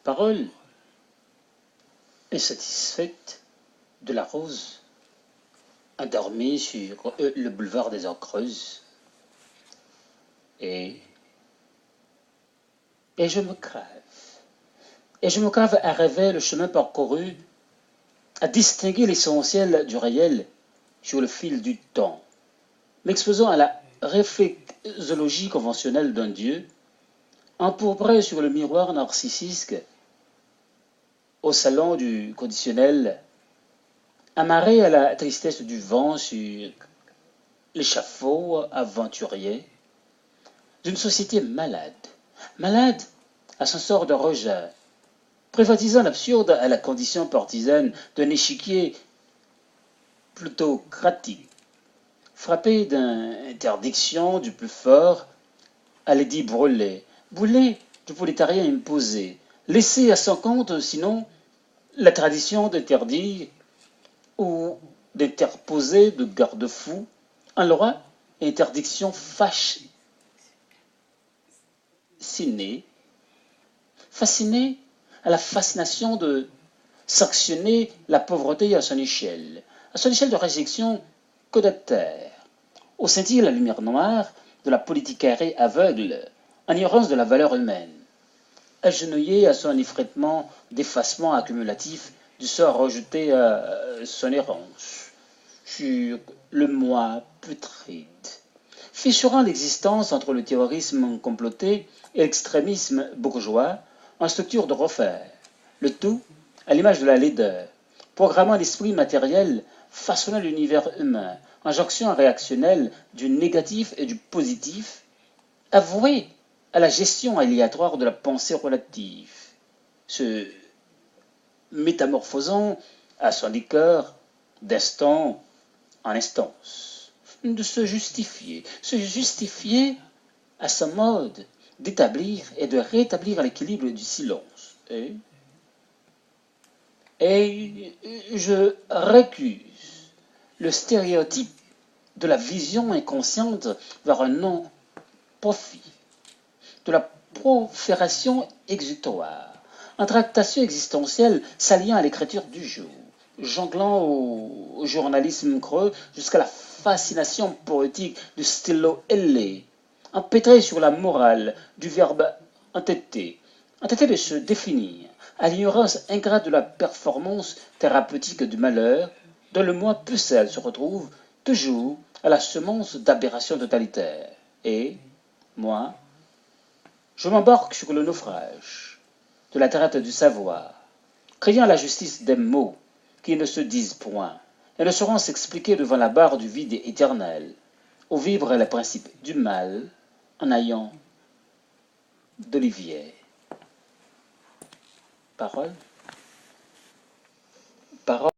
Parole insatisfaite de la rose endormie sur le boulevard des Heures Creuses. Et je me crève. Et je me crève à rêver le chemin parcouru, à distinguer l'essentiel du réel sur le fil du temps, m'exposant à la réflexologie conventionnelle d'un Dieu, empourpré sur le miroir narcissique, au salon du conditionnel, amarré à la tristesse du vent sur l'échafaud aventurier, d'une société malade, malade à son sort de rejet, privatisant l'absurde à la condition partisane d'un échiquier plutocratique, frappé d'interdiction du plus fort à l'édit brûlé, brûlé du prolétariat imposé, laissé à son compte sinon la tradition d'interdire ou d'interposer de garde-fous en loi et interdiction fasciné à la fascination de sanctionner la pauvreté à son échelle de réjection codataire, où scintille la lumière noire de la politiquerie aveugle, en ignorance de la valeur humaine, agenouillé à son effritement d'effacement accumulatif du sort rejeté à son errance, sur le moi putride, fissurant l'existence entre le terrorisme comploté et l'extrémisme bourgeois en structure de refaire, le tout à l'image de la laideur, programmant l'esprit matériel, façonnant l'univers humain, en jonction réactionnelle du négatif et du positif, avoué à la gestion aléatoire de la pensée relative, se métamorphosant à son liqueur d'instant en instance, de se justifier à sa mode d'établir et de rétablir l'équilibre du silence. Et je récuse le stéréotype de la vision inconsciente vers un non-profit, de la profération exutoire, en tractation existentielle s'alliant à l'écriture du jour, jonglant au journalisme creux jusqu'à la fascination poétique du stylo ailé, empêtré sur la morale du verbe entêté de se définir, à l'ignorance ingrate de la performance thérapeutique du malheur, dont le moi pucelle se retrouve toujours à la semence d'aberrations totalitaires. Et, moi, je m'embarque sur le naufrage de la traite du savoir, criant la justice des mots qui ne se disent point et ne sauront s'expliquer devant la barre du vide éternel, où vibre le principe du mal en ayant d'Olivier. Parole.